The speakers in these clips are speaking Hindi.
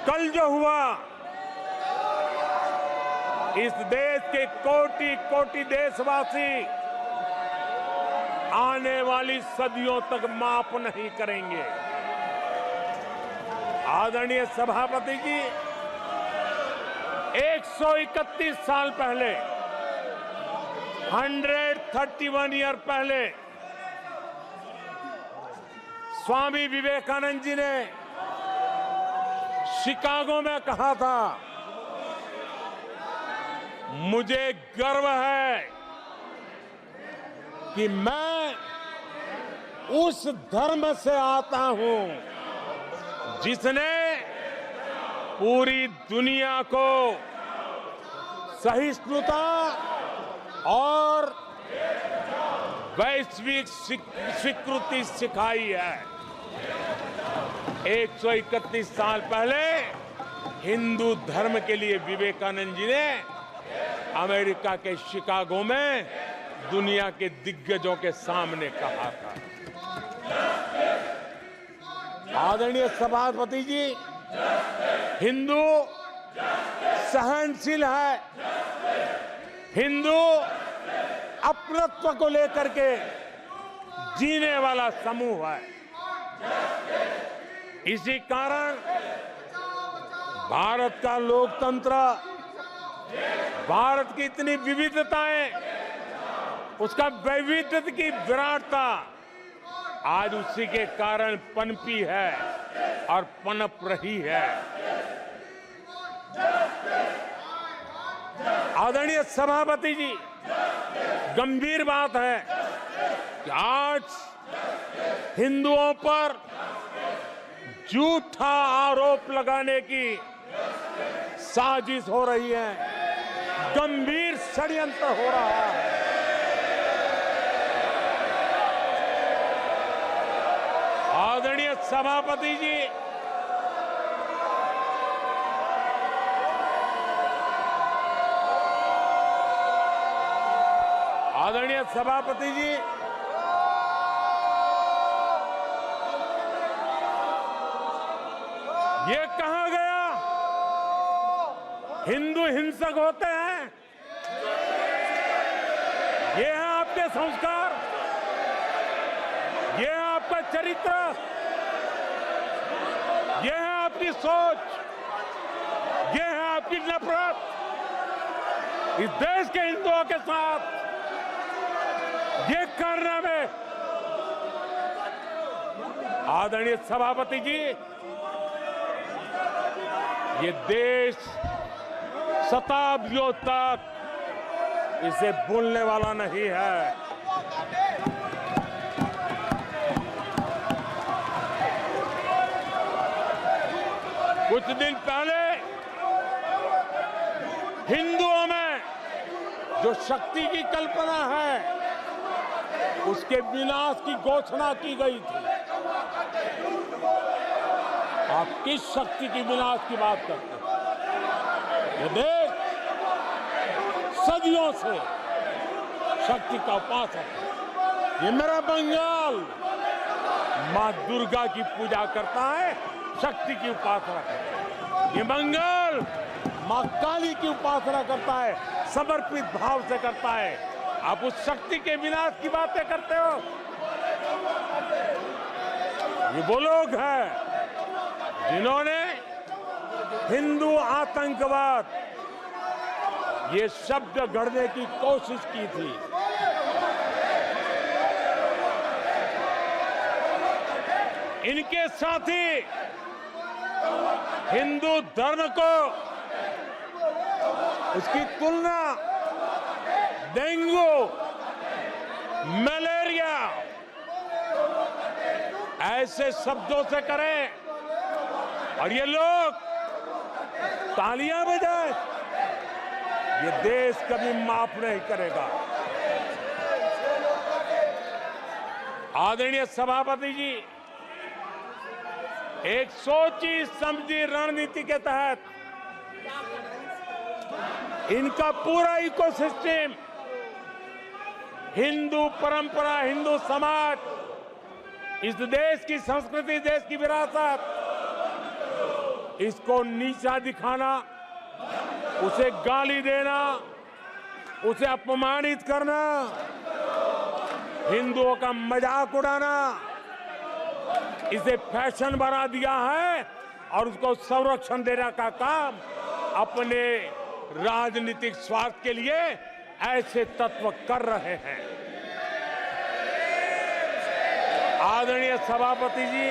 कल जो हुआ, इस देश के कोटि कोटि देशवासी आने वाली सदियों तक माफ नहीं करेंगे। आदरणीय सभापति जी, 131 साल पहले, 131 ईयर पहले स्वामी विवेकानंद जी ने शिकागो में कहा था, मुझे गर्व है कि मैं उस धर्म से आता हूं जिसने पूरी दुनिया को सहिष्णुता और वैश्विक स्वीकृति सिखाई है। 131 साल पहले हिंदू धर्म के लिए विवेकानंद जी ने अमेरिका के शिकागो में दुनिया के दिग्गजों के सामने कहा था। आदरणीय सभापति जी, हिंदू सहनशील है, हिंदू अपनत्व को लेकर के जीने वाला समूह है। इसी कारण भारत का लोकतंत्र, भारत की इतनी विविधताएं, उसका वैविध्य की विराटता आज उसी के कारण पनपी है और पनप रही है। आदरणीय सभापति जी, गंभीर बात है कि आज हिंदुओं पर झूठा आरोप लगाने की साजिश हो रही है, गंभीर षड्यंत्र हो रहा है। आदरणीय सभापति जी, आदरणीय सभापति जी, ये कहा गया हिंदू हिंसक होते हैं? ये है आपके संस्कार, ये है आपका चरित्र, ये है आपकी सोच, ये है आपकी नफरत इस देश के हिंदुओं के साथ। ये कारनामे, आदरणीय सभापति जी, ये देश शताब्दियों तक इसे भूलने वाला नहीं है। कुछ दिन पहले हिंदुओं में जो शक्ति की कल्पना है, उसके विनाश की घोषणा की गई थी। आप किस शक्ति की विनाश की बात करते हैं? ये देश सदियों से शक्ति का उपासक है। ये मेरा बंगाल मां दुर्गा की पूजा करता है, शक्ति की उपासना करता है। ये बंगाल मां काली की उपासना करता है, समर्पित भाव से करता है। आप उस शक्ति के विनाश की बातें करते हो। ये वो लोग हैं जिन्होंने हिंदू आतंकवाद ये शब्द गढ़ने की कोशिश की थी। इनके साथी हिंदू धर्म को, उसकी तुलना डेंगू, मलेरिया ऐसे शब्दों से करें और ये लोग तालियां बजाएं, ये देश कभी माफ नहीं करेगा। आदरणीय सभापति जी, एक सोची समझी रणनीति के तहत इनका पूरा इकोसिस्टम, हिंदू परंपरा, हिंदू समाज, इस देश की संस्कृति, देश की विरासत, इसको नीचा दिखाना, उसे गाली देना, उसे अपमानित करना, हिंदुओं का मजाक उड़ाना, इसे फैशन बना दिया है और उसको संरक्षण देने का काम अपने राजनीतिक स्वार्थ के लिए ऐसे तत्व कर रहे हैं। आदरणीय सभापति जी,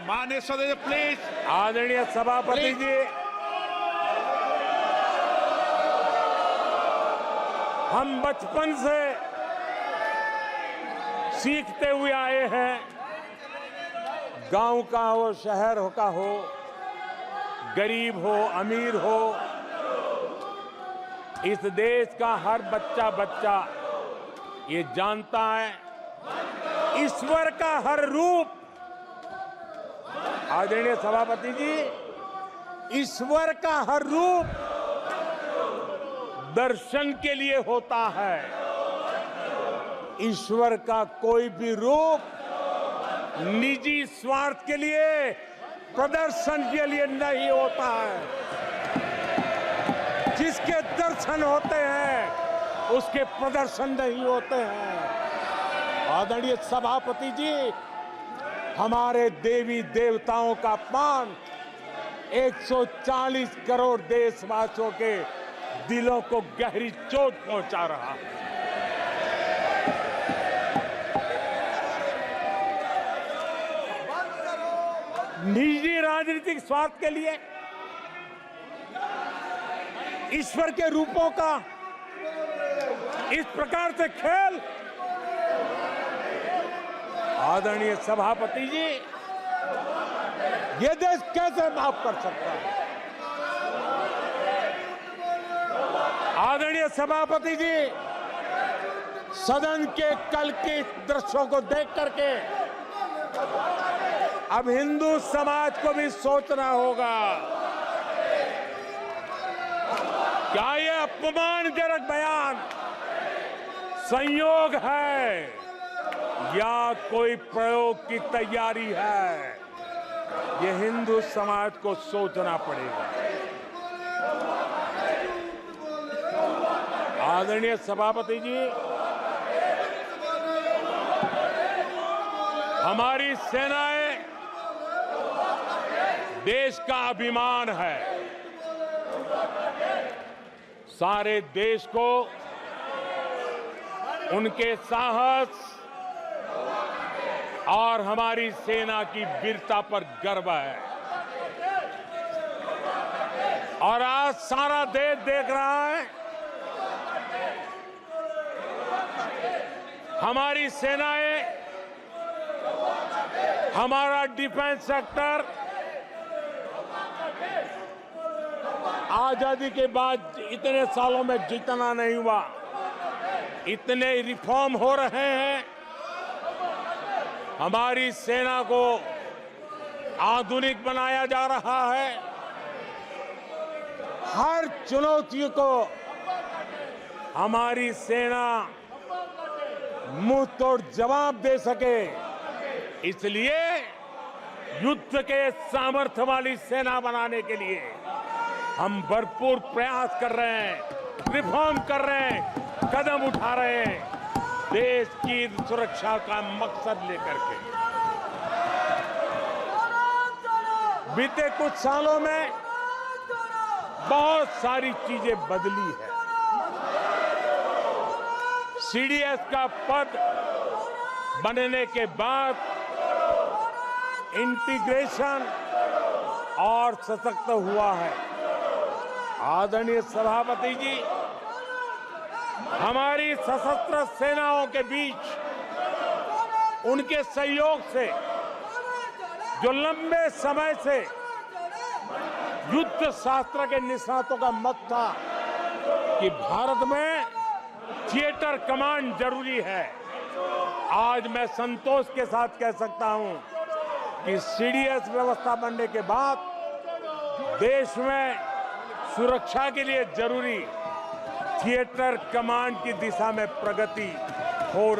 माननीय सदस्य प्लीज। आदरणीय सभापति जी, हम बचपन से सीखते हुए आए हैं, गांव का हो, शहर का हो, गरीब हो, अमीर हो, इस देश का हर बच्चा ये जानता है, ईश्वर का हर रूप, आदरणीय सभापति जी, ईश्वर का हर रूप दर्शन के लिए होता है। ईश्वर का कोई भी रूप निजी स्वार्थ के लिए, प्रदर्शन के लिए नहीं होता है। जिसके दर्शन होते हैं उसके प्रदर्शन नहीं होते हैं। आदरणीय सभापति जी, हमारे देवी देवताओं का अपमान 140 करोड़ देशवासियों के दिलों को गहरी चोट पहुंचा रहा है। निजी राजनीतिक स्वार्थ के लिए ईश्वर के रूपों का इस प्रकार से खेल, आदरणीय सभापति जी, ये देश कैसे माफ कर सकता है? आदरणीय सभापति जी, सदन के कल के दृश्यों को देख करके अब हिंदू समाज को भी सोचना होगा, क्या ये अपमानजनक बयान संयोग है या कोई प्रयोग की तैयारी है? ये हिंदू समाज को सोचना पड़ेगा। आदरणीय सभापति जी, हमारी सेनाएं देश का अभिमान है। सारे देश को उनके साहस और हमारी सेना की वीरता पर गर्व है और आज सारा देश देख रहा है हमारी सेनाएं, हमारा डिफेंस सेक्टर आजादी के बाद इतने सालों में जितना नहीं हुआ, इतने रिफॉर्म हो रहे हैं। हमारी सेना को आधुनिक बनाया जा रहा है। हर चुनौती को हमारी सेना मुंह तोड़ जवाब दे सके, इसलिए युद्ध के सामर्थ्य वाली सेना बनाने के लिए हम भरपूर प्रयास कर रहे हैं, रिफॉर्म कर रहे हैं, कदम उठा रहे हैं देश की सुरक्षा का मकसद लेकर के। बीते कुछ सालों में बहुत सारी चीजें बदली है। सीडीएस का पद बनने के बाद इंटीग्रेशन और सशक्त हुआ है। आदरणीय सभापति जी, हमारी सशस्त्र सेनाओं के बीच उनके सहयोग से जो लंबे समय से युद्ध शास्त्र के निष्णातों का मत था कि भारत में थिएटर कमांड जरूरी है, आज मैं संतोष के साथ कह सकता हूं कि सीडीएस व्यवस्था बनने के बाद देश में सुरक्षा के लिए जरूरी थिएटर कमांड की दिशा में प्रगति हो रही है।